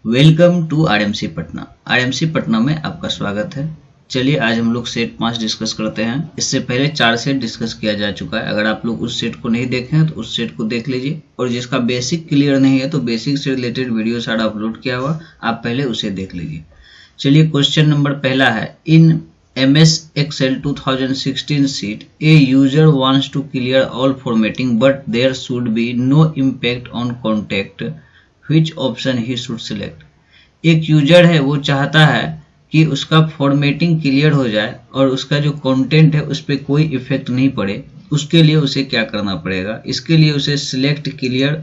Welcome to RMC Patna. RMC Patna में आपका स्वागत है। चलिए आज हम लोग सेट 5 डिस्कस करते हैं। इससे पहले 4 सेट डिस्कस किया जा चुका है। अगर आप लोग उस सेट को नहीं देखे हैं तो उस सेट को देख लीजिए, और जिसका बेसिक क्लियर नहीं है तो बेसिक से रिलेटेड वीडियो सारा अपलोड किया हुआ, आप पहले उसे देख लीजिए। चलिए क्वेश्चन नंबर पहला है, in MS Excel 2016 sheet, a user wants to clear all formatting but there should be no impact on content. Which option he should select? एक यूजर है, वो चाहता है कि उसका फॉर्मेटिंग क्लियर हो जाए और उसका जो कंटेंट है उस पर कोई इफेक्ट नहीं पड़े। उसके लिए उसे क्या करना पड़ेगा? इसके लिए उसे select clear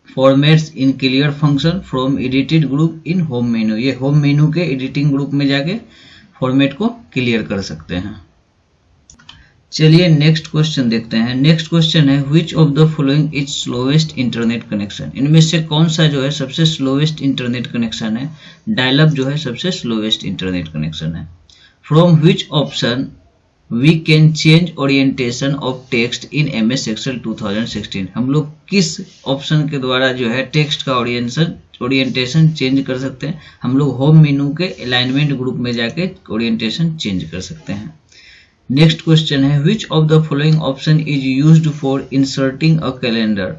formats in clear function from edited group in home मेनू। ये होम मेनू के एडिटिंग ग्रुप में जाके फॉर्मेट को क्लियर कर सकते हैं। चलिए नेक्स्ट क्वेश्चन देखते हैं। नेक्स्ट क्वेश्चन है, which of the following is slowest internet connection? इनमें से कौन सा जो है सबसे स्लोएस्ट इंटरनेट कनेक्शन है? डायल अप जो है सबसे स्लोएस्ट इंटरनेट कनेक्शन है। From which option we can change orientation of text in MS Excel 2016? हम लोग किस ऑप्शन के द्वारा जो है टेक्स्ट का ओरिएंटेशन चेंज कर सकते हैं? हम लोग होम मेनू के अलाइनमेंट ग्रुप में जाके ओरिएंटेशन चेंज कर सकते हैं। नेक्स्ट क्वेश्चन है, which of the following option is used for inserting a calendar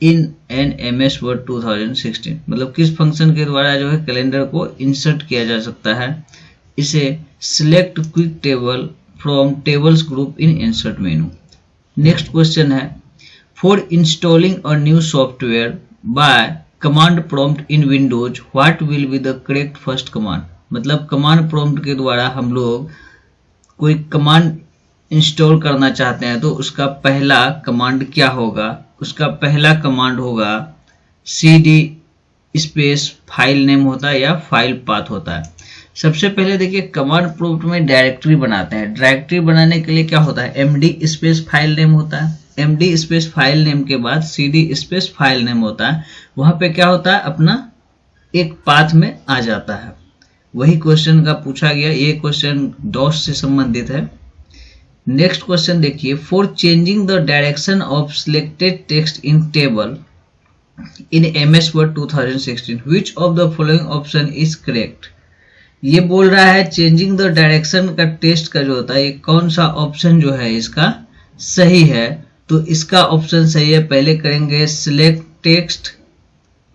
in an MS Word 2016? मतलब किस फंक्शन के द्वारा जो है कैलेंडर को इंसर्ट किया जा सकता है? इसे select quick table from tables group in insert menu. Next question है, for installing a new software by command prompt in Windows what will be the correct first command? मतलब कमांड प्रॉम्प्ट के द्वारा हम लोग कोई कमांड इंस्टॉल करना चाहते हैं तो उसका पहला कमांड क्या होगा? उसका पहला कमांड होगा CD स्पेस फाइल नेम होता है या फाइल पाथ होता है। सबसे पहले देखिए कमांड प्रॉम्प्ट में डायरेक्टरी बनाते हैं। डायरेक्टरी बनाने के लिए क्या होता है? MD स्पेस फाइल नेम होता है। MD स्पेस फाइल नेम के बाद CD स्पेस फाइल नेम होता है। वहां पे क्या होता है? अपना एक पाथ में आ जाता है। वही क्वेश्चन का पूछा गया। ये क्वेश्चन DOS से संबंधित है। नेक्स्ट क्वेश्चन देखिए, for changing the direction of selected text in table in MS Word 2016 which of the following option is correct? ये बोल रहा है चेंजिंग द डायरेक्शन का टेक्स्ट का जो होता है, ये कौन सा ऑप्शन जो है इसका सही है? तो इसका ऑप्शन सही है, पहले करेंगे सिलेक्ट टेक्स्ट,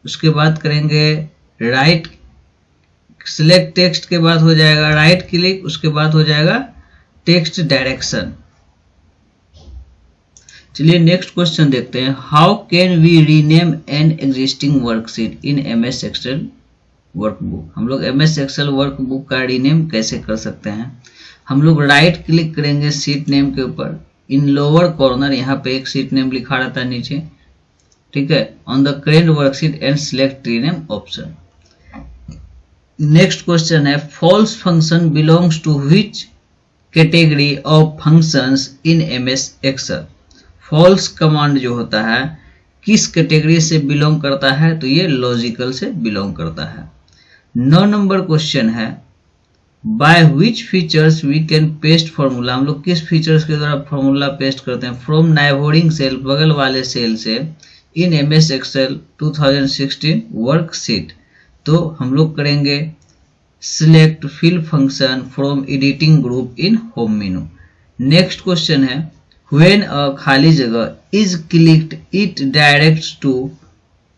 उसके बाद करेंगे राइट, सिलेक्ट टेक्स्ट के बाद हो जाएगा राइट क्लिक, उसके बाद हो जाएगा टेक्स्ट डायरेक्शन। चलिए नेक्स्ट क्वेश्चन देखते हैं, how can we rename an existing worksheet in MS Excel workbook? हम लोग MS Excel वर्कबुक का रीनेम कैसे कर सकते हैं? हम लोग राइट क्लिक करेंगे सीट नेम के ऊपर, इन लोअर कॉर्नर यहाँ पे एक सीट नेम लिखा रहता है नीचे, ठीक है, on the current worksheet and select rename option. Next question है, false function belongs to which category of functions in MS Excel? False command जो होता है किस कैटेगरी से बिलोंग करता है? तो ये लॉजिकल से बिलोंग करता है। 9 नंबर क्वेश्चन है, by which features we can paste formula? हम लोग किस फीचर्स के द्वारा फॉर्मूला पेस्ट करते हैं? फ्रॉम नाइबोरिंग सेल, बगल वाले सेल से, इन MS Excel 2016 वर्कशीट। तो हम लोग करेंगे select fill function from editing group in home menu. Next question है, व्हेन अ खाली जगह is clicked it directs to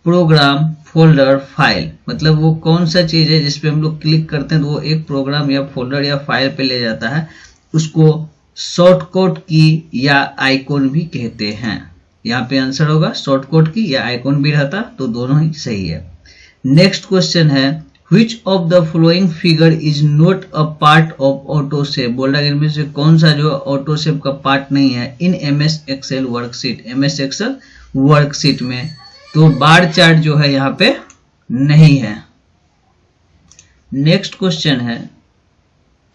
program folder file? मतलब वो कौन सा चीज है जिसपे हम लोग क्लिक करते हैं तो वो एक प्रोग्राम या फोल्डर या फाइल पे ले जाता है? उसको शॉर्टकट की या आइकॉन भी कहते हैं। यहाँ पे आंसर होगा शॉर्टकट की या आइकॉन भी रहता तो दोनों ही सही है। नेक्स्ट क्वेश्चन है, which of the following figure is not a part of auto save? बोल रहा है इनमें से कौन सा जो ऑटो सेव का पार्ट नहीं है in MS Excel worksheet? MS Excel worksheet में तो बार चार्ट जो है यहाँ पे नहीं है। नेक्स्ट क्वेश्चन है,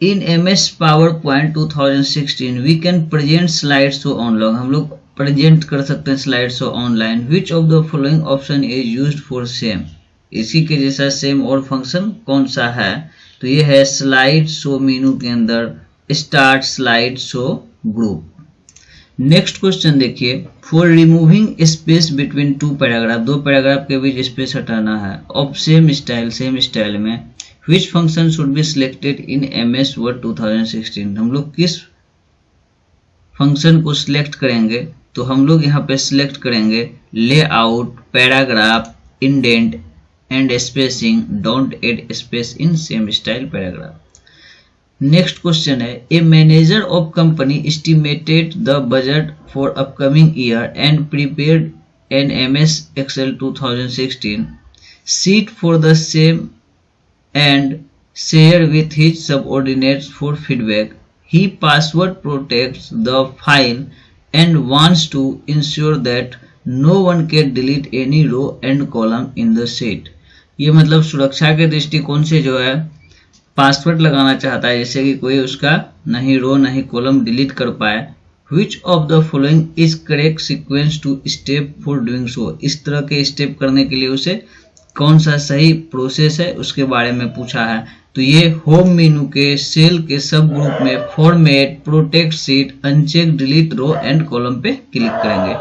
in MS PowerPoint 2016 we can present slide show online? हम लोग प्रेजेंट कर सकते हैं slide show online. Which of the following option is used for same? इसी के जैसा सेम और फंक्शन कौन सा है? तो ये है स्लाइड शो मेनू के अंदर start slide show group. Next question देखिए, for removing space between two paragraph, दो पैराग्राफ के बीच स्पेस हटाना है ऑफ सेम स्टाइल में, which function should be selected in MS Word 2016। हम लोग किस फंक्शन को सिलेक्ट करेंगे, तो हम लोग यहाँ पे सिलेक्ट करेंगे layout, paragraph, indent and spacing, don't add space in same style paragraph. Next question है, a manager of company estimated the budget for upcoming year and prepared an MS Excel 2016 sheet for the same and share with his subordinates for feedback. He password protects the file and wants to ensure that no one can delete any row and column in the sheet. ये मतलब सुरक्षा के दृष्टिकोण से जो है password लगाना चाहता है, जैसे कि कोई उसका नहीं रो नहीं कॉलम डिलीट कर पाए। Which of the following is correct sequence to step for doing so. इस तरह के स्टेप करने के लिए उसे कौन सा सही प्रोसेस है उसके बारे में पूछा है। तो ये होम मेनू के सेल के सब ग्रुप में format, protect sheet, uncheck, delete row and column पे क्लिक करेंगे।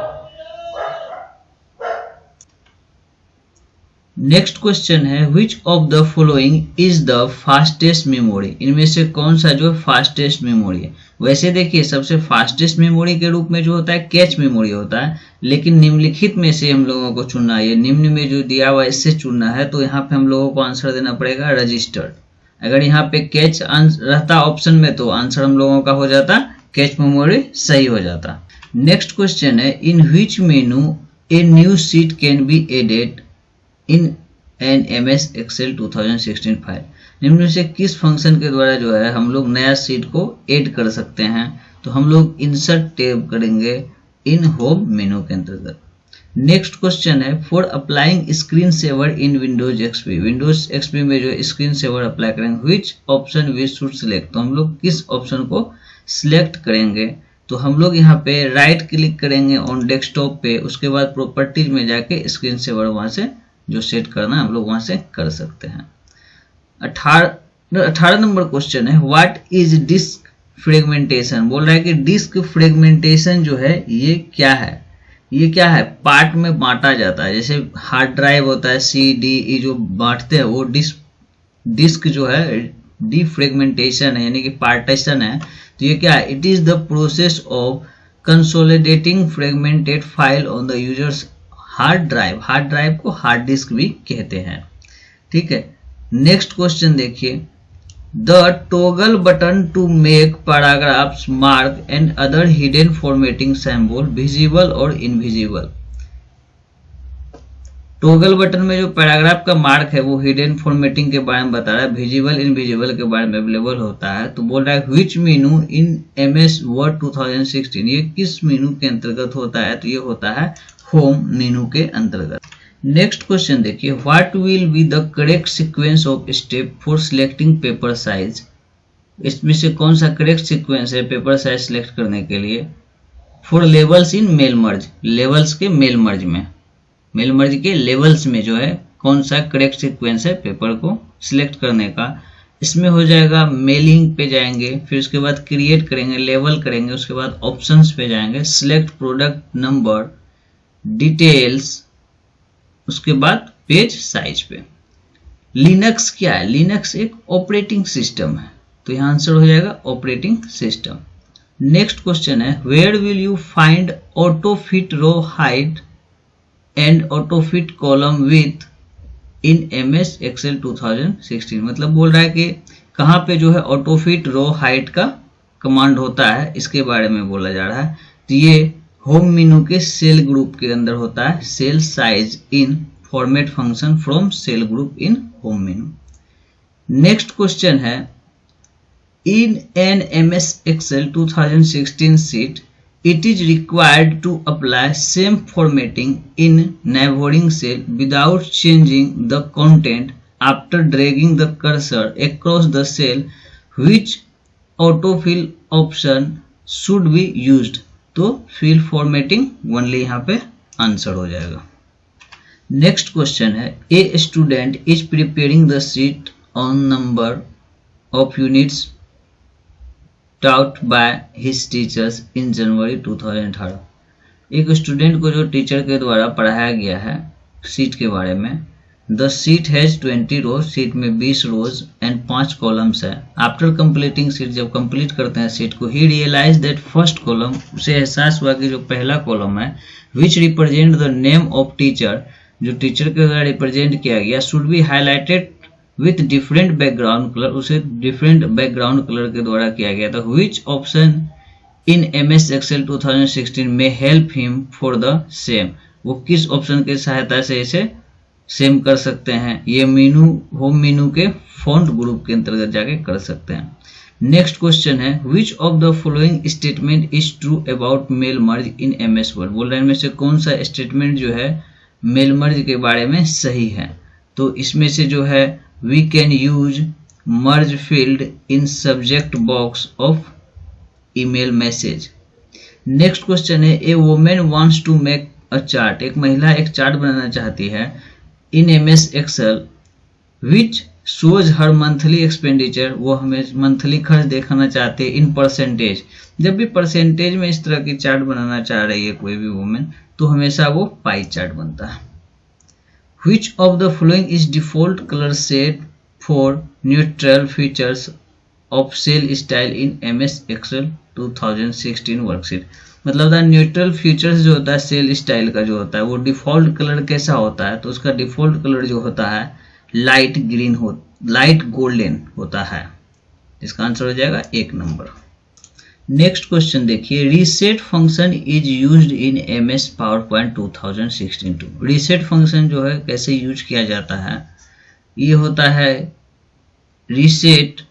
नेक्स्ट क्वेश्चन है, which of the following is the fastest memory. इनमें से कौन सा जो फास्टेस्ट मेमोरी है। वैसे देखिए सबसे फास्टेस्ट मेमोरी के रूप में जो होता है कैच मेमोरी होता है, लेकिन निम्नलिखित में से हम लोगों को चुनना है। निम्न में जो दिया हुआ इससे चुनना है, तो यहाँ पे हम लोगों को आंसर देना पड़ेगा रजिस्टर्ड। अगर यहाँ पे कैच रहता ऑप्शन में तो आंसर हम लोगों का हो जाता कैच मेमोरी सही हो जाता। नेक्स्ट क्वेश्चन है, in which menu a new sheet can be added in an MS Excel 2016 file. निम्न में से किस फंक्शन के द्वारा जो है हम लोग नया शीट को ऐड कर सकते हैं। तो हम लोग इंसर्ट टैब करेंगे इन होम मेनू के अंतर्गत। नेक्स्ट क्वेश्चन है, for applying screen saver in Windows XP। Windows XP में जो स्क्रीन सेवर अप्लाई करेंगे, which option we should select. तो हम लोग किस ऑप्शन को सिलेक्ट करेंगे। तो हम लोग यहाँ पे राइट क्लिक करेंगे ऑन डेस्कटॉप पे, उसके बाद प्रॉपर्टीज में जाके स्क्रीन सेवर वहां से जो सेट करना है हम लोग वहां से कर सकते हैं। 18 नंबर क्वेश्चन है, व्हाट इज डिस्क फ्रेगमेंटेशन। बोल रहा है कि डिस्क फ्रेगमेंटेशन जो है ये क्या है। ये क्या है, पार्ट में बांटा जाता है। जैसे हार्ड ड्राइव होता है CDE जो बांटते हैं, वो डिस्क जो है डिफ्रेगमेंटेशन है, यानी कि पार्टीशन है। तो ये क्या है, it is the process of consolidating fragmented file on the user's hard drive को हार्ड डिस्क भी कहते हैं। ठीक है, नेक्स्ट क्वेश्चन देखिए, the toggle button to make paragraphs mark and other hidden formatting symbol visible और इनविजिबल। टॉगल बटन में जो पैराग्राफ का मार्क है वो हिडन फॉर्मेटिंग के बारे में बता रहा है, विजिबल इनविजिबल के बारे में अवेलेबल होता है। तो बोल रहा है विच मेनू इन MS Word 2016। ये किस मेनू के अंतर्गत होता है। तो ये होता है होम मेनू के अंतर्गत। नेक्स्ट क्वेश्चन देखिए, what will be the correct sequence of step for selecting paper size. इसमें से कौन सा करेक्ट सीक्वेंस है पेपर साइज सिलेक्ट करने के लिए। For labels in mail merge, labels के मेल मर्ज में, मेल मर्ज के लेवल्स में जो है कौन सा करेक्ट सीक्वेंस है पेपर को सिलेक्ट करने का। इसमें हो जाएगा मेलिंग पे जाएंगे, फिर उसके बाद क्रिएट करेंगे, लेवल करेंगे, उसके बाद ऑप्शंस पे जाएंगे, सिलेक्ट प्रोडक्ट नंबर, डिटेल्स, उसके बाद पेज साइज पे। लिनक्स क्या है, लिनक्स एक ऑपरेटिंग सिस्टम है, तो यहाँ आंसर हो जाएगा ऑपरेटिंग सिस्टम। नेक्स्ट क्वेश्चन है, where will you find auto fit row height and auto fit column width in MS Excel 2016। मतलब बोल रहा है कि कहाँ पे जो है ऑटो फिट रो हाइट का कमांड होता है, इसके बारे में बोला जा रहा है। तो ये होम मेनू के सेल ग्रुप के अंदर होता है, cell size in format function from cell group in home menu. Next question है, in an MS Excel 2016 sheet it is required to apply same formatting in neighboring cell without changing the content after dragging the cursor across the cell. Which autofill option should be used? तो fill formatting only यहाँ पे answer हो जाएगा। Next question है, a student is preparing the sheet on number of units taught by his teachers in January 2018। एक student को जो teacher के द्वारा पढ़ाया गया है सीट के बारे में। The sheet has 20 rows, sheet में 20 रोज एंड 5 कॉलम्स है। आफ्टर कंप्लीटिंग सीट, जब कंप्लीट करते हैं सीट को, he realize that first column, उसे एहसास हुआ कि जो पहला कॉलम है which represent the name of teacher, जो टीचर के द्वारा रिप्रेजेंट किया गया, should be highlighted with different background colour, उसे डिफरेंट बैकग्राउंड कलर के द्वारा किया गया था। Which option in MS Excel 2016 में help him for the same, वो किस ऑप्शन की सहायता से इसे सेम कर सकते हैं, ये मेनू, होम मेनू के फॉन्ट ग्रुप के अंतर्गत जाके कर सकते हैं। नेक्स्ट क्वेश्चन है which of the following statement is true about mail merge in MS Word, बोल रहे हैं में से कौन सा स्टेटमेंट जो है मेल मर्ज के बारे में सही है। तो इसमें से जो है we can use merge field in subject box of email message. Next question है a women wants to make a chart, एक महिला एक चार्ट बनाना चाहती है in MS Excel which shows her monthly expenditure, वो हमें मंथली खर्च दिखाना चाहते हैं इन परसेंटेज। जब भी परसेंटेज में इस तरह की चार्ट बनाना चाह रही है कोई भी वुमेन, तो हमेशा वो पाई चार्ट बनता है। Which of the following is default colour set for neutral features of cell style in MS Excel 2016 worksheet, मतलब द न्यूट्रल फीचर्स जो होता है सेल स्टाइल का जो होता है वो डिफॉल्ट कलर कैसा होता है, तो उसका डिफॉल्ट कलर जो होता है लाइट ग्रीन हो, लाइट गोल्डन होता है। इसका आंसर हो जाएगा 1 नंबर। नेक्स्ट क्वेश्चन देखिए reset function is used in MS PowerPoint 2016 to, reset function जो है कैसे यूज किया जाता है, ये होता है reset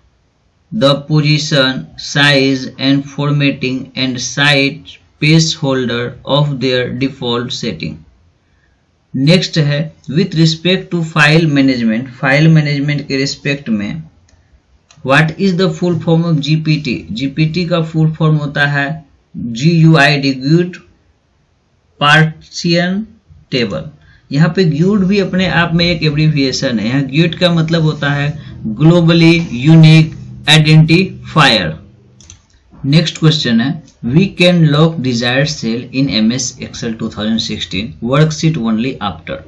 the position, size and formatting and site placeholder of their default setting। Next है with respect to file management, file management के रिस्पेक्ट में what is the full form of GPT, GPT का फुल फॉर्म होता है GUID, Good Partition Table। यहाँ पे GUID भी अपने आप में एक एब्रीविएशन है। यहाँ GUID का मतलब होता है globally unique identifier. Next question है we can lock desired cell in MS Excel 2016 worksheet only after,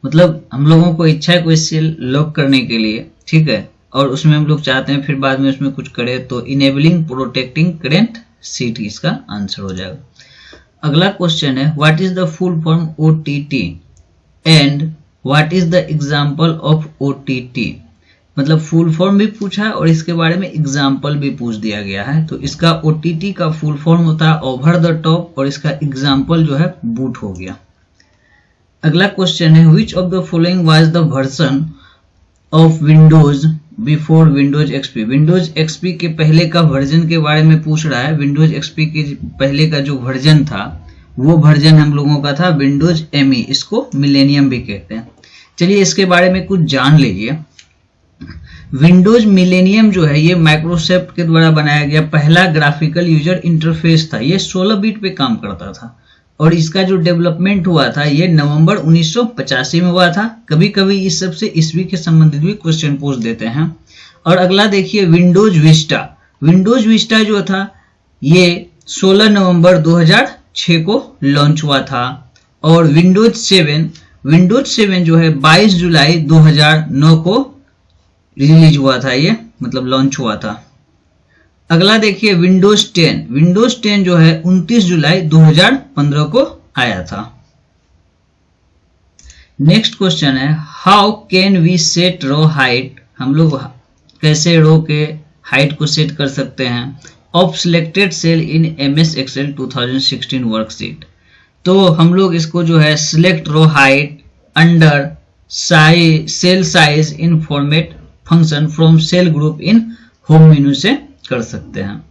मतलब हम लोगों को इच्छा है कोई सेल लॉक करने के लिए, ठीक है, और उसमें हम लोग चाहते हैं फिर बाद में उसमें कुछ करें, तो इनेबलिंग प्रोटेक्टिंग करेंट सीट इसका आंसर हो जाएगा। अगला क्वेश्चन है what is the full form OTT and what is the example of OTT, मतलब फुल फॉर्म भी पूछा है और इसके बारे में एग्जाम्पल भी पूछ दिया गया है। तो इसका OTT का फुल फॉर्म होता है ओवर द टॉप और इसका एग्जाम्पल जो है बूट हो गया। अगला क्वेश्चन है which of the following was the version of Windows before Windows XP, Windows XP के पहले का वर्जन के बारे में पूछ रहा है। विंडोज XP के पहले का जो वर्जन था वो वर्जन हम लोगों का था विंडोज ME, इसको मिलेनियम भी कहते हैं। चलिए इसके बारे में कुछ जान लीजिए। विंडोज मिलेनियम जो है ये माइक्रोसॉफ्ट के द्वारा बनाया गया पहला ग्राफिकल यूजर इंटरफेस था। ये 16 बिट पे काम करता था और इसका जो डेवलपमेंट हुआ था ये नवंबर 1985 में हुआ था। कभी कभी इस सब से ईस्वी के संबंधित भी क्वेश्चन पूछ देते हैं। और अगला देखिए विंडोज विस्टा, विंडोज विस्टा जो था ये 16 नवंबर 2006 को लॉन्च हुआ था। और विंडोज 7 जो है 22 जुलाई 2009 को रिलीज हुआ था, ये मतलब लॉन्च हुआ था। अगला देखिए विंडोज 10 जो है 29 जुलाई 2015 को आया था। नेक्स्ट क्वेश्चन है how can we set row height, हम लोग कैसे रो के हाइट को सेट कर सकते हैं of selected cell in MS Excel 2016 worksheet. तो हम लोग इसको जो है select row height under cell size in format function from cell group in home menu से कर सकते हैं।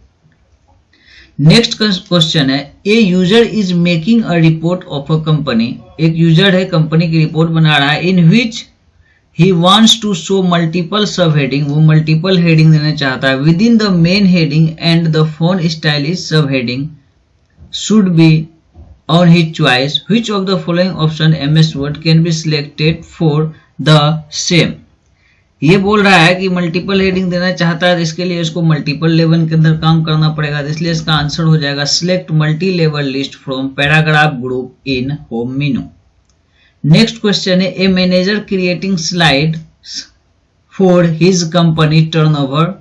नेक्स्ट क्वेश्चन है a user is making a report of a company, एक यूजर है कंपनी की रिपोर्ट बना रहा है in which he wants to show multiple sub heading, वो मल्टीपल हेडिंग देना चाहता है within the main heading and the font style is sub heading should be on his choice. Which of the following option MS Word can be selected for the same. ये बोल रहा है कि multiple heading देना चाहता है, तो इसके लिए इसको मल्टीपल लेवल के अंदर काम करना पड़ेगा, तो इसलिए इसका आंसर हो जाएगा select multi level list from paragraph group in home menu. Next question है a manager creating slide for his company turnover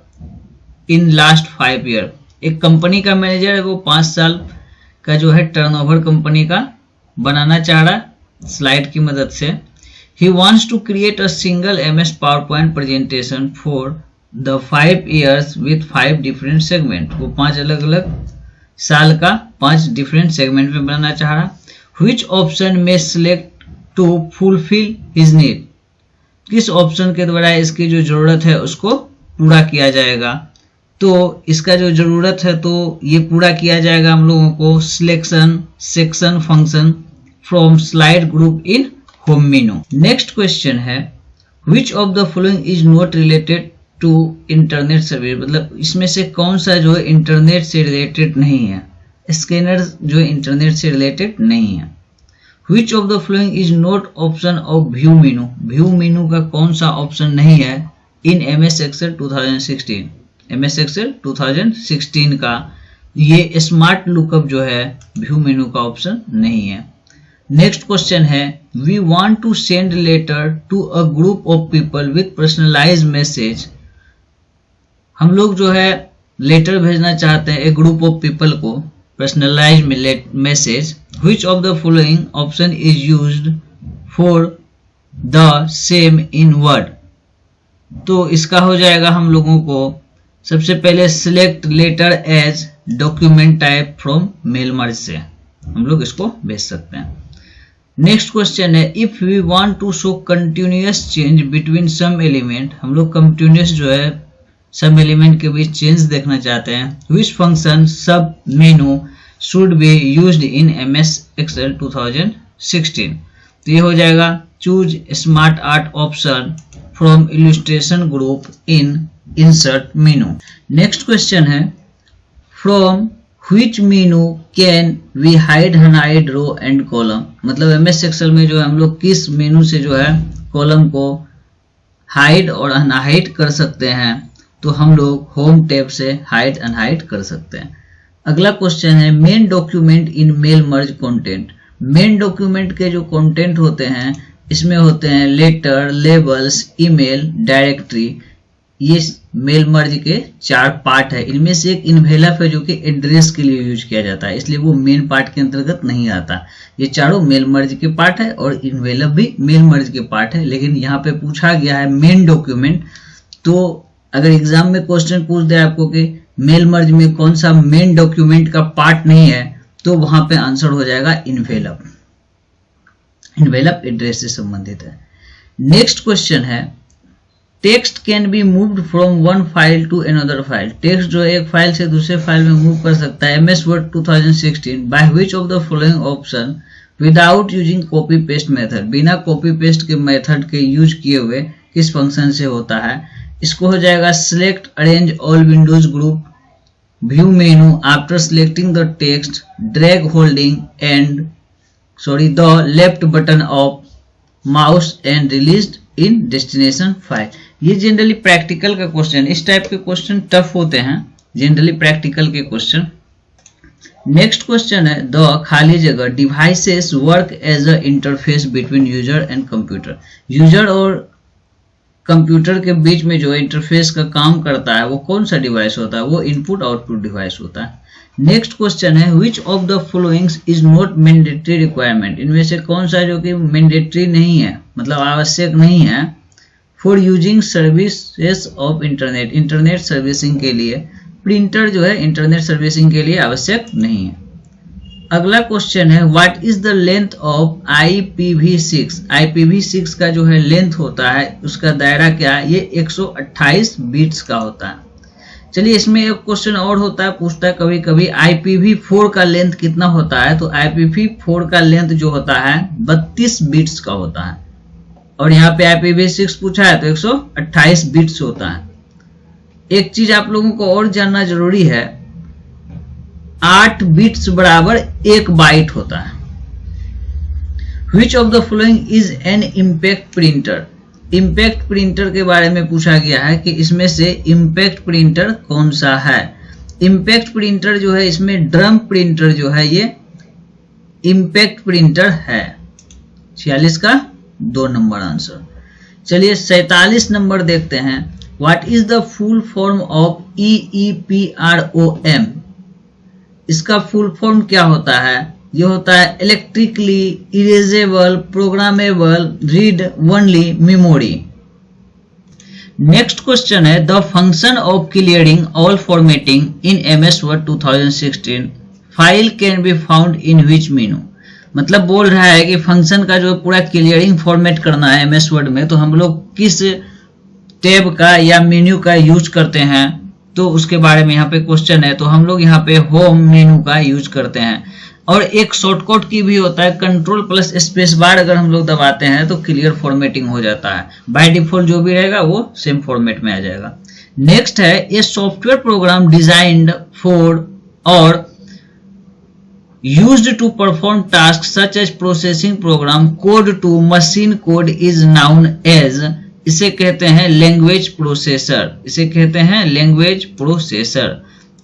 in last 5 year. एक कंपनी का मैनेजर है, वो 5 साल का जो है टर्नओवर कंपनी का बनाना चाह रहा है स्लाइड की मदद से। He wants to create a single MS PowerPoint presentation for the 5 years with 5 different segment। वो 5 अलग अलग साल का 5 different segment में बनाना चाह रहा। Which option may select to fulfill his need? किस ऑप्शन के द्वारा इसकी जो जरूरत है उसको पूरा किया जाएगा? तो इसका जो जरूरत है तो ये पूरा किया जाएगा हम लोगों को selection section function from slide group in home menu. Next question है which of the following is not related to internet service. मतलब इसमें से कौन सा जो है इंटरनेट से रिलेटेड नहीं है, स्कैनर जो इंटरनेट से रिलेटेड नहीं है। Which of the following is not option of view menu. View मेनू का कौन सा ऑप्शन नहीं है in MS Excel 2016। MS Excel 2016 का ये स्मार्ट लुकअप जो है व्यू मेनू का ऑप्शन नहीं है। नेक्स्ट क्वेश्चन है we want to send letter to a group of people with personalised message. हम लोग जो है लेटर भेजना चाहते हैं एक ग्रुप ऑफ पीपल को personalised message. Which of the following option is used for the same in Word. तो इसका हो जाएगा हम लोगों को सबसे पहले select letter as document type from mail merge से हम लोग इसको भेज सकते हैं। नेक्स्ट क्वेश्चन है if we want to show continuous change between some element. हम लोग कंटिन्यूअस जो है सब एलिमेंट के बीच चेंज देखना चाहते हैं। विच फंक्शन सब मेनू should be used in MS Excel 2016। तो ये हो जाएगा choose smart art option from illustration group in insert menu. Next question है from which menu can we hide unhide row and column। मतलब MS Excel में जो है हम लोग किस मेनू से जो है कॉलम को हाइड और अनहाइड कर सकते हैं। तो हम लोग होम टैब से हाइड अनहाइड कर सकते हैं। अगला क्वेश्चन है main document in mail merge content. Main document के जो कंटेंट होते हैं इसमें होते हैं लेटर लेबल्स ईमेल डायरेक्टरी। ये मेल मर्ज के 4 पार्ट है। इनमें से एक इन्वेलप है जो कि एड्रेस के लिए यूज किया जाता है, इसलिए वो मेन पार्ट के अंतर्गत नहीं आता। ये चारों मेल मर्ज के पार्ट है और इन्वेलप भी मेल मर्ज के पार्ट है। लेकिन यहाँ पे पूछा गया है मेन डॉक्यूमेंट। तो अगर एग्जाम में क्वेश्चन पूछ दे आपको कि मेल मर्ज में कौन सा मेन डॉक्यूमेंट का पार्ट नहीं है, तो वहां पे आंसर हो जाएगा इन्वेलप। इन्वेलप एड्रेस से संबंधित है। नेक्स्ट क्वेश्चन है text can be moved from one file to another file. Text जो एक फाइल से दूसरे फाइल में मूव कर सकता है। MS Word 2016 by which of the following option without using copy paste method. बिना कॉपी पेस्ट के मेथड के यूज किए हुए किस फंक्शन से होता है। इसको हो जाएगा select arrange all windows group view menu after selecting the text drag holding and the left button of mouse and released in destination file. ये जनरली प्रैक्टिकल का क्वेश्चन, इस टाइप के क्वेश्चन टफ होते हैं जनरली प्रैक्टिकल के question. Next question है the खाली जगह devices work as a interface between user and computer. User और कंप्यूटर के बीच में जो इंटरफेस का काम करता है वो कौन सा डिवाइस होता है, वो इनपुट आउटपुट डिवाइस होता है। नेक्स्ट क्वेश्चन है which of the followings is not mandatory requirement. इनमें से कौन सा जो कि मैंडेटरी नहीं है, मतलब आवश्यक नहीं है for using services of internet. Internet servicing के लिए प्रिंटर जो है इंटरनेट सर्विसिंग के लिए आवश्यक नहीं है। अगला क्वेश्चन है what is the length of IPv6। IPv6 का जो है लेंथ होता है उसका दायरा क्या है, ये 128 बिट्स का होता है। चलिए इसमें एक क्वेश्चन और होता है, पूछता है कभी कभी IPv4 का लेंथ कितना होता है। तो IPv4 का लेंथ जो होता है 32 बिट्स का होता है और यहाँ पे IPv6 पूछा है तो 128 बिट्स होता है। एक चीज आप लोगों को और जानना जरूरी है, 8 बिट्स बराबर 1 बाइट होता है। Which of the following is an impact printer। Impact printer के बारे में पूछा गया है कि इसमें से इम्पैक्ट प्रिंटर कौन सा है। इम्पैक्ट प्रिंटर जो है, इसमें ड्रम प्रिंटर जो है ये इम्पैक्ट प्रिंटर है। 46 का 2 नंबर आंसर। चलिए 47 नंबर देखते हैं। What is the full form of EEPROM? इसका फुल फॉर्म क्या होता है? ये होता है electrically erasable programmable read only memory. Next question है the function of clearing all formatting in MS Word 2016 file can be found in which menu. मतलब बोल रहा है कि फंक्शन का जो पूरा क्लियरिंग फॉर्मेट करना है MS Word में, तो हम लोग किस टैब का या मेन्यू का यूज करते हैं, तो उसके बारे में यहाँ पे क्वेश्चन है। तो हम लोग यहाँ पे होम मेनू का यूज करते हैं। और एक शॉर्टकट की भी होता है, कंट्रोल प्लस स्पेस बार अगर हम लोग दबाते हैं तो क्लियर फॉर्मेटिंग हो जाता है। बाय डिफॉल्ट जो भी रहेगा वो सेम फॉर्मेट में आ जाएगा। नेक्स्ट है ये सॉफ्टवेयर प्रोग्राम डिजाइन्ड फॉर और used to perform tasks such as processing program code to machine code is known as, इसे कहते हैं लैंग्वेज प्रोसेसर। इसे कहते हैं लैंग्वेज प्रोसेसर।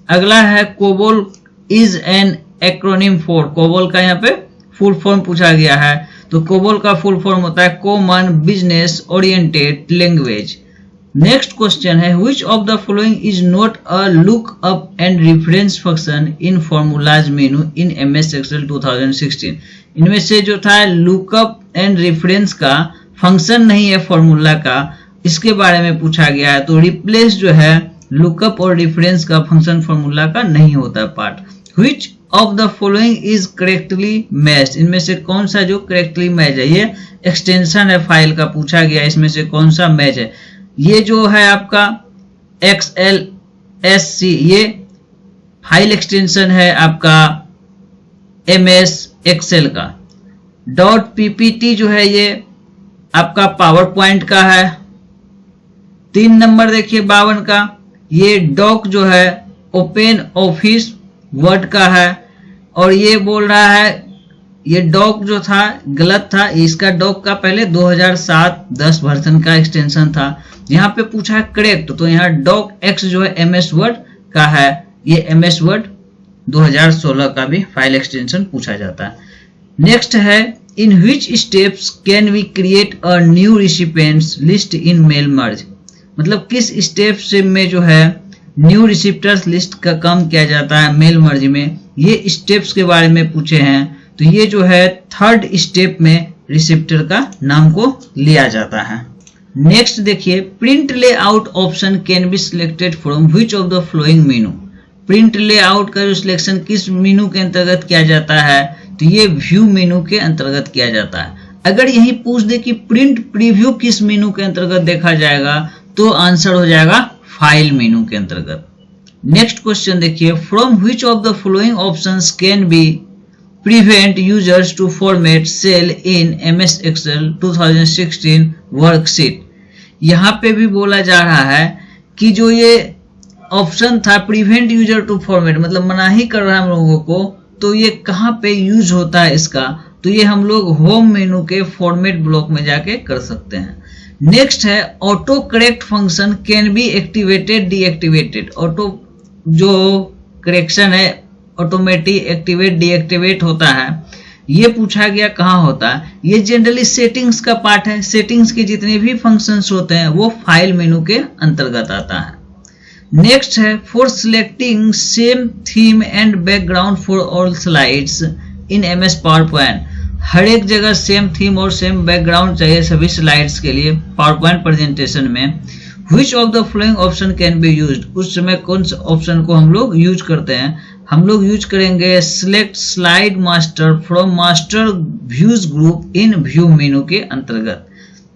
अगला है COBOL is an acronym for. COBOL का यहाँ पे फुल फॉर्म पूछा गया है, तो कोबोल का फुल फॉर्म होता है common business oriented language. Next question है which of the following is not a lookup and reference function in formulas menu in MS Excel 2016? इनमें से जो था लुकअप एंड रेफरेंस का फंक्शन नहीं है फॉर्मूला का, इसके बारे में पूछा गया है। तो रिप्लेस जो है लुकअप और रेफरेंस का फंक्शन फॉर्मूला का नहीं होता है part. which of the following is correctly matched? इनमें से कौन सा जो करेक्टली मैच है, ये एक्सटेंशन है फाइल का पूछा गया, इसमें से कौन सा मैच है। ये जो है आपका XLSC ये फाइल एक्सटेंशन है आपका MS Excel का। .ppt जो है ये आपका पावर पॉइंट का है। 3 नंबर देखिए 52 का, ये डॉक जो है ओपन ऑफिस वर्ड का है। और ये बोल रहा है ये डॉक जो था गलत था, इसका डॉक का पहले 2007-10 वर्जन का एक्सटेंशन था। यहाँ पे पूछा है करेक्ट, तो यहाँ डॉक X जो है MS Word का है, ये MS Word 2016 का भी फाइल एक्सटेंशन पूछा जाता है। नेक्स्ट है in which steps can we create a new recipients list in mail merge. मतलब किस स्टेप से में जो है न्यू रिसिप्टर्स लिस्ट का काम किया जाता है मेल मर्ज में, ये स्टेप्स के बारे में पूछे हैं। तो ये जो है 3rd स्टेप में रिसिप्टर का नाम को लिया जाता है। नेक्स्ट देखिए print layout option can be selected from which of the flowing menu. Print layout का जो सिलेक्शन किस मेनू के अंतर्गत किया जाता है, तो ये व्यू मेनू के अंतर्गत किया जाता है। अगर यही पूछ दे कि प्रिंट प्रीव्यू किस मेनू के अंतर्गत देखा जाएगा, तो आंसर हो जाएगा फाइल मेनू के अंतर्गत। नेक्स्ट क्वेश्चन देखिए from which of the following options can be prevent users to format cell in MS Excel 2016 worksheet। यहाँ पे भी बोला जा रहा है कि जो ये ऑप्शन था prevent user to format, मतलब मनाही कर रहा है हम लोगों को, तो ये कहाँ पे यूज होता है इसका, तो ये हम लोग होम मेनू के फॉर्मेट ब्लॉक में जाके कर सकते हैं। नेक्स्ट है auto correct function can be activated deactivated. Auto जो करेक्शन है ऑटोमेटिक एक्टिवेट डीएक्टिवेट होता है, ये पूछा गया कहाँ होता है। ये जनरली सेटिंग्स का पार्ट है। सेटिंग्स के जितने भी फंक्शंस होते हैं वो फाइल मेनू के अंतर्गत आता है। नेक्स्ट है for selecting same theme and background for all slides in MS PowerPoint. हर एक जगह सेम थीम और सेम बैकग्राउंड चाहिए सभी स्लाइड्स के लिए पावर पॉइंट प्रेजेंटेशन में। Which of the following option can be used? उस समय कौन सा ऑप्शन को हम लोग यूज करते हैं, हम लोग यूज करेंगे select slide master from master views group in view मेनू के अंतर्गत।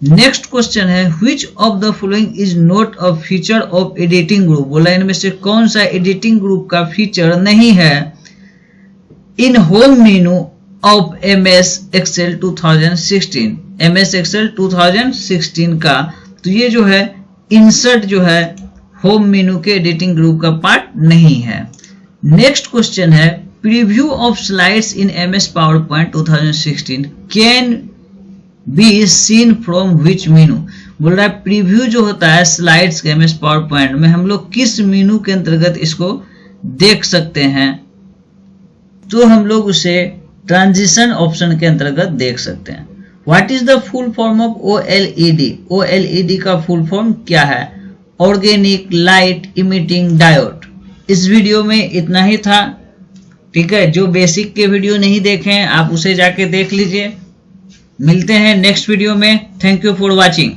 नेक्स्ट क्वेश्चन है which of the following is not a feature of editing group। बोला इनमें से कौन सा एडिटिंग ग्रुप का फीचर नहीं है in home menu of MS Excel 2016। MS Excel 2016 का, तो ये जो है इंसर्ट जो है होम मेनू के एडिटिंग ग्रुप का पार्ट नहीं है। नेक्स्ट क्वेश्चन है preview of slides in MS power point 2016 can be seen from which मेनू, बोल रहा है प्रीव्यू जो होता है स्लाइड्स के MS पावर पॉइंट में हम लोग किस मेनू के अंतर्गत इसको देख सकते हैं, तो हम लोग उसे ट्रांजिशन ऑप्शन के अंतर्गत देख सकते हैं। What is the full form of OLED? OLED का फुल फॉर्म क्या है? Organic light emitting diode. इस वीडियो में इतना ही था, ठीक है। जो बेसिक के वीडियो नहीं देखे हैं आप उसे जाके देख लीजिए। मिलते हैं नेक्स्ट वीडियो में। Thank you for watching.